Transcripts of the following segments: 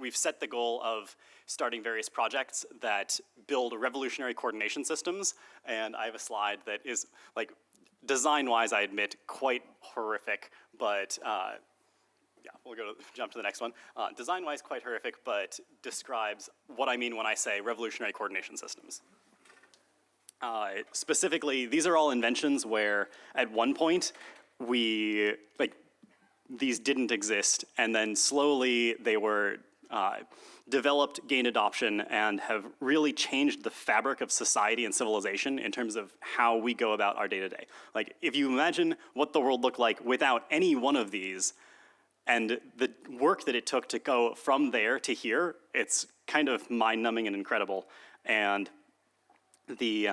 we've set the goal of starting various projects that build revolutionary coordination systems, and I have a slide that is, like, design-wise, I admit, quite horrific, but yeah, we'll jump to the next one. Design-wise, quite horrific, but describes what I mean when I say revolutionary coordination systems. Specifically, these are all inventions where at one point these didn't exist, and then slowly they were developed, gained adoption, and have really changed the fabric of society and civilization in terms of how we go about our day-to-day. Like, if you imagine what the world looked like without any one of these, and the work that it took to go from there to here, it's kind of mind-numbing and incredible. And the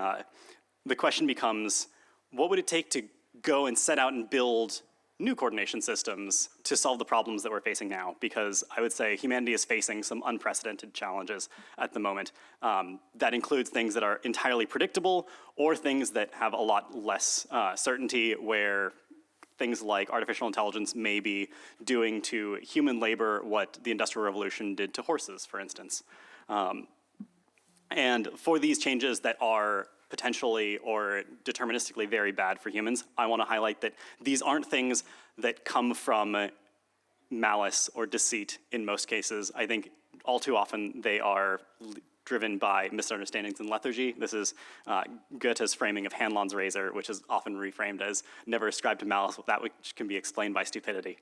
question becomes, what would it take to go and set out and build new coordination systems to solve the problems that we're facing now? Because I would say humanity is facing some unprecedented challenges at the moment. That includes things that are entirely predictable or things that have a lot less certainty, where things like artificial intelligence may be doing to human labor what the Industrial Revolution did to horses, for instance. And for these changes that are potentially or deterministically very bad for humans, I want to highlight that these aren't things that come from malice or deceit in most cases. I think all too often they are driven by misunderstandings and lethargy. This is Goethe's framing of Hanlon's razor, which is often reframed as never ascribe to malice that which can be explained by stupidity.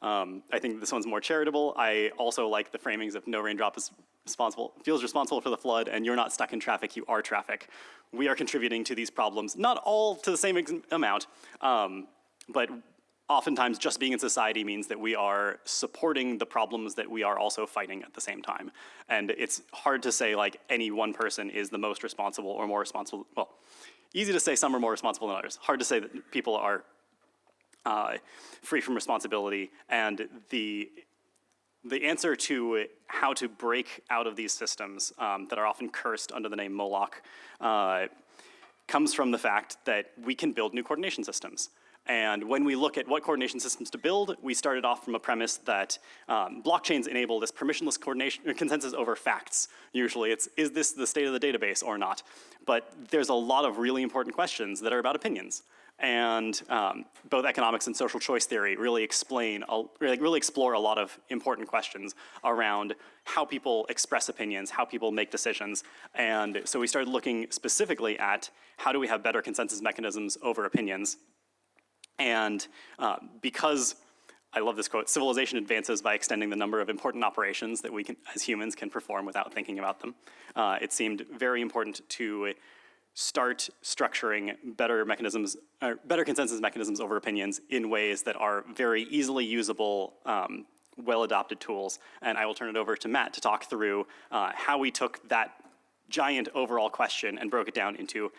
I think this one's more charitable. I also like the framings of no raindrop is feels responsible for the flood, and you're not stuck in traffic, you are traffic. We are contributing to these problems, not all to the same amount, but oftentimes just being in society means that we are supporting the problems that we are also fighting at the same time. And it's hard to say like any one person is the most responsible or more responsible. Well, easy to say some are more responsible than others. Hard to say that people are free from responsibility, and the answer to how to break out of these systems that are often cursed under the name Moloch comes from the fact that we can build new coordination systems. And when we look at what coordination systems to build, we started off from a premise that blockchains enable this permissionless coordination consensus over facts. Usually it's, is this the state of the database or not? But there's a lot of really important questions that are about opinions. And both economics and social choice theory really explore a lot of important questions around how people express opinions, how people make decisions. And so we started looking specifically at how do we have better consensus mechanisms over opinions. And because, I love this quote, civilization advances by extending the number of important operations that we can, as humans, can perform without thinking about them. It seemed very important to start structuring better mechanisms, better consensus mechanisms over opinions in ways that are very easily usable, well-adopted tools. And I will turn it over to Matt to talk through how we took that giant overall question and broke it down into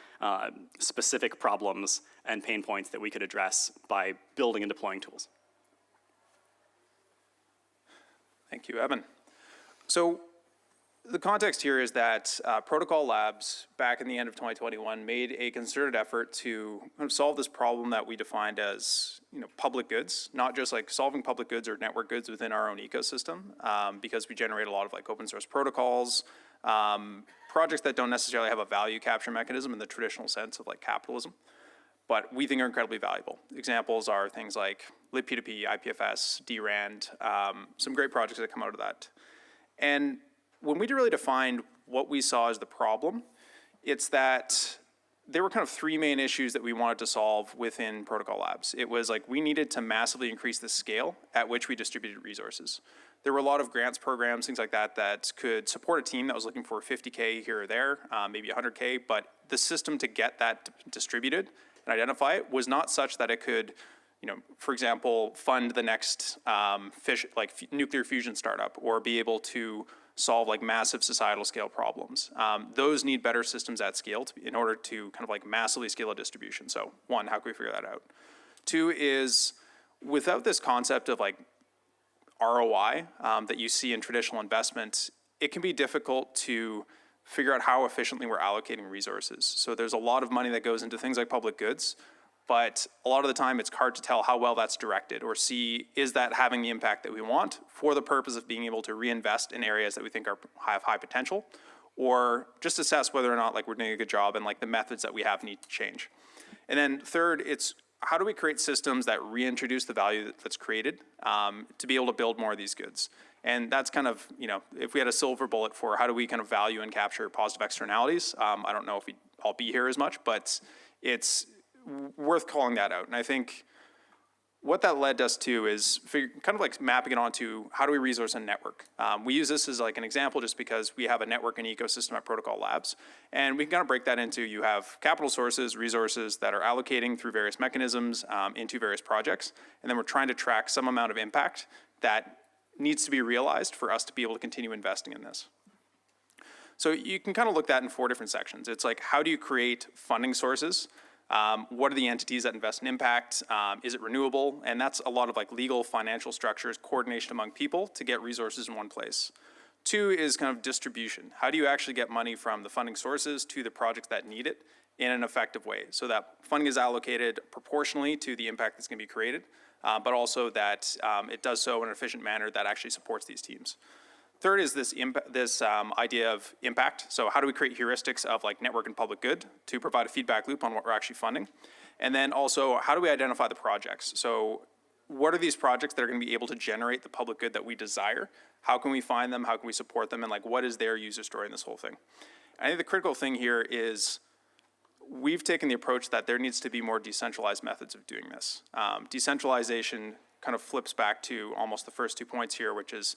specific problems and pain points that we could address by building and deploying tools. Thank you, Evan. So the context here is that Protocol Labs, back in the end of 2021, made a concerted effort to kind of solve this problem that we defined as, public goods, not just like solving public goods or network goods within our own ecosystem, because we generate a lot of like open source protocols, projects that don't necessarily have a value capture mechanism in the traditional sense of like capitalism, but we think are incredibly valuable. Examples are things like libp2p, IPFS, DRAND, some great projects that come out of that. And when we really defined what we saw as the problem, it's that there were kind of three main issues that we wanted to solve within Protocol Labs. It was like we needed to massively increase the scale at which we distributed resources. There were a lot of grants programs, things like that, that could support a team that was looking for 50K here or there, maybe 100K, but the system to get that distributed and identify it was not such that it could, for example, fund the next nuclear fusion startup or be able to solve like massive societal scale problems. Those need better systems at scale in order to kind of like massively scale a distribution. So one, how can we figure that out? Two is, without this concept of like ROI that you see in traditional investments, it can be difficult to figure out how efficiently we're allocating resources. So there's a lot of money that goes into things like public goods, but a lot of the time it's hard to tell how well that's directed or see, is that having the impact that we want for the purpose of being able to reinvest in areas that we think have high potential, or just assess whether or not like we're doing a good job and like the methods that we have need to change. And then third, it's how do we create systems that reintroduce the value that's created to be able to build more of these goods? And that's kind of, if we had a silver bullet for how do we kind of value and capture positive externalities, I don't know if we'd all be here as much, but it's worth calling that out. And I think what that led us to is kind of like mapping it onto how do we resource a network. We use this as like an example just because we have a network and ecosystem at Protocol Labs. And we can kind of break that into, you have capital sources, resources that are allocating through various mechanisms into various projects. And then we're trying to track some amount of impact that needs to be realized for us to be able to continue investing in this. So you can kind of look at that in 4 different sections. It's like, how do you create funding sources? What are the entities that invest in impact? Is it renewable? And that's a lot of like legal, financial structures, coordination among people to get resources in one place. 2 is kind of distribution. How do you actually get money from the funding sources to the projects that need it in an effective way so that funding is allocated proportionally to the impact that's going to be created, but also that it does so in an efficient manner that actually supports these teams. 3rd is this idea of impact. So how do we create heuristics of like network and public good to provide a feedback loop on what we're actually funding? And then also, how do we identify the projects? So what are these projects that are going to be able to generate the public good that we desire? How can we find them? How can we support them? And like, what is their user story in this whole thing? I think the critical thing here is we've taken the approach that there needs to be more decentralized methods of doing this. Decentralization kind of flips back to almost the first 2 points here, which is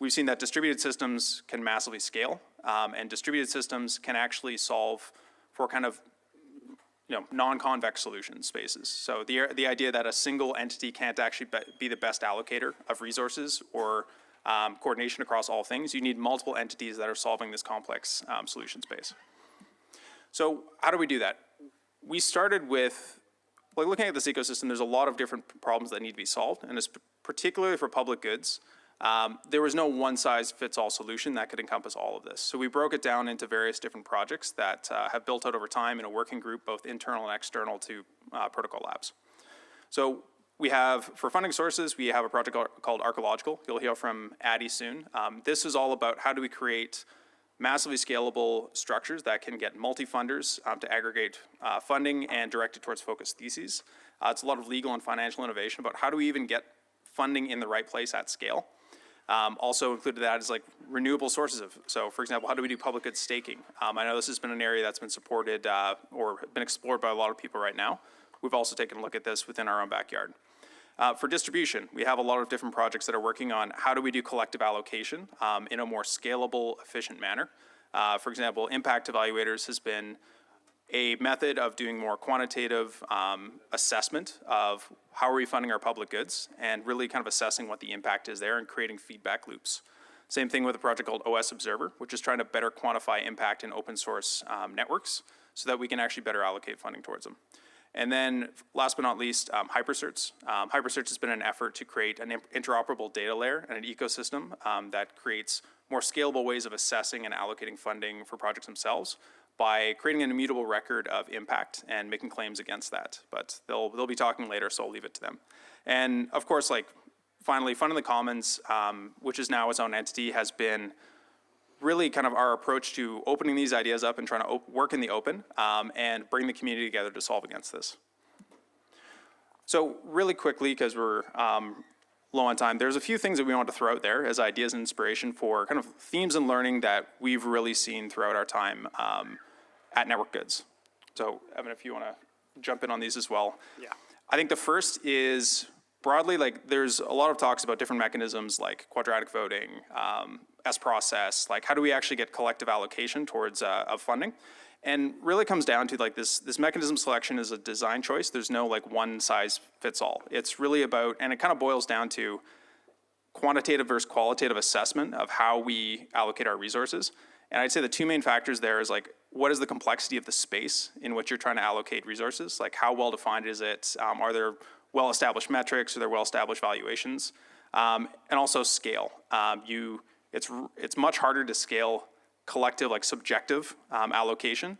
we've seen that distributed systems can massively scale, and distributed systems can actually solve for kind of non-convex solution spaces. So the idea that a single entity can't actually be the best allocator of resources or coordination across all things. You need multiple entities that are solving this complex solution space. So how do we do that? We started with, like, looking at this ecosystem, there's a lot of different problems that need to be solved, and particularly for public goods. There was no one-size-fits-all solution that could encompass all of this. So we broke it down into various different projects that have built out over time in a working group, both internal and external to Protocol Labs. So we have, for funding sources, we have a project called Archaeological. You'll hear from Addie soon. This is all about how do we create massively scalable structures that can get multi-funders to aggregate funding and direct it towards focused theses. It's a lot of legal and financial innovation about how do we even get funding in the right place at scale. Also included that is like renewable sources of, so for example, how do we do public good staking? I know this has been an area that's been supported or been explored by a lot of people right now. We've also taken a look at this within our own backyard. For distribution, we have a lot of different projects that are working on how do we do collective allocation in a more scalable, efficient manner. For example, impact evaluators has been a method of doing more quantitative assessment of how are we funding our public goods and really kind of assessing what the impact is there and creating feedback loops. Same thing with a project called OS Observer, which is trying to better quantify impact in open source networks so that we can actually better allocate funding towards them. And then last but not least, hypercerts. Hypercerts has been an effort to create an interoperable data layer and an ecosystem that creates more scalable ways of assessing and allocating funding for projects themselves by creating an immutable record of impact and making claims against that. But they'll be talking later, so I'll leave it to them. And of course, like finally, Fund in the Commons, which is now its own entity, has been really kind of our approach to opening these ideas up and trying to work in the open and bring the community together to solve against this. So really quickly, because we're low on time, there's a few things that we want to throw out there as ideas and inspiration for kind of themes and learning that we've really seen throughout our time at Network Goods. So Evan, if you want to jump in on these as well. Yeah. I think the first is broadly, like there's a lot of talks about different mechanisms like quadratic voting, S-process, like how do we actually get collective allocation towards of funding? And really comes down to like this mechanism selection is a design choice. There's no like one size fits all. It's really about, and it kind of boils down to quantitative versus qualitative assessment of how we allocate our resources. And I'd say the 2 main factors there is like, what is the complexity of the space in which you're trying to allocate resources? Like how well defined is it? Are there well-established metrics? Are there well-established valuations? And also scale. It's much harder to scale collective, like subjective allocation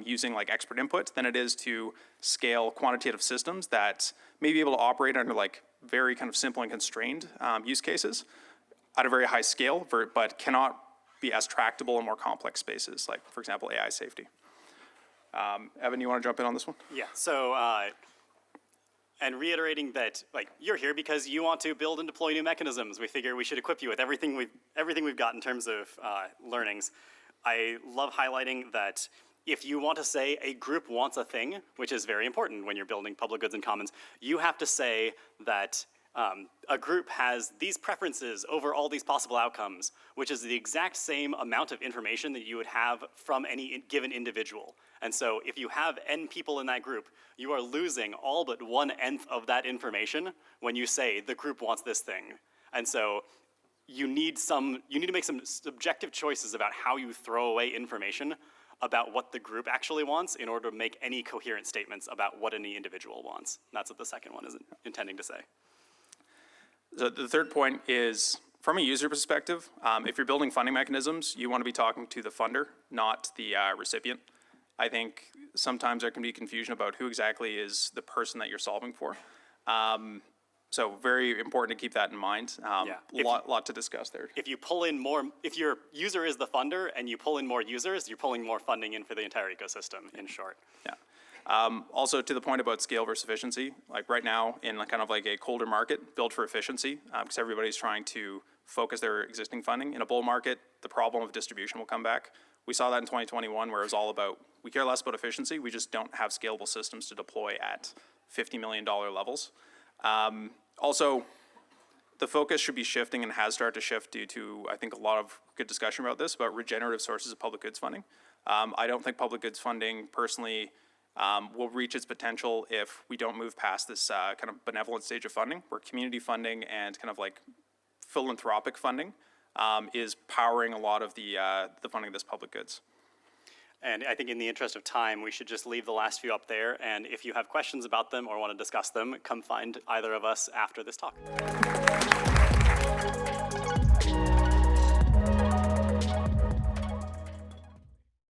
using like expert input than it is to scale quantitative systems that may be able to operate under like very kind of simple and constrained use cases at a very high scale, but cannot be as tractable in more complex spaces, like for example, AI safety. Evan, you want to jump in on this one? Yeah, so, and reiterating that, like, you're here because you want to build and deploy new mechanisms. We figure we should equip you with everything we've got in terms of learnings. I love highlighting that if you want to say a group wants a thing, which is very important when you're building public goods and commons, you have to say that a group has these preferences over all these possible outcomes, which is the exact same amount of information that you would have from any given individual. And so if you have n people in that group, you are losing all but 1/n of that information when you say the group wants this thing. And so you need to make some subjective choices about how you throw away information about what the group actually wants in order to make any coherent statements about what any individual wants. And that's what the second one is intending to say. So the third point is, from a user perspective, if you're building funding mechanisms, you want to be talking to the funder, not the recipient. I think sometimes there can be confusion about who exactly is the person that you're solving for. So very important to keep that in mind. Lot to discuss there. If you pull in more, if your user is the funder and you pull in more users, you're pulling more funding in for the entire ecosystem, in short. Yeah. Also, to the point about scale versus efficiency, like right now in kind of like a colder market, build for efficiency, because everybody's trying to focus their existing funding. In a bull market, the problem of distribution will come back. We saw that in 2021 where it was all about, we care less about efficiency, we just don't have scalable systems to deploy at $50 million levels. Also, the focus should be shifting and has started to shift due to, I think, a lot of good discussion about this, about regenerative sources of public goods funding. I don't think public goods funding, personally, will reach its potential if we don't move past this kind of benevolent stage of funding, where community funding and kind of like philanthropic funding is powering a lot of the funding of this public goods. And I think in the interest of time, we should just leave the last few up there. And if you have questions about them or want to discuss them, come find either of us after this talk.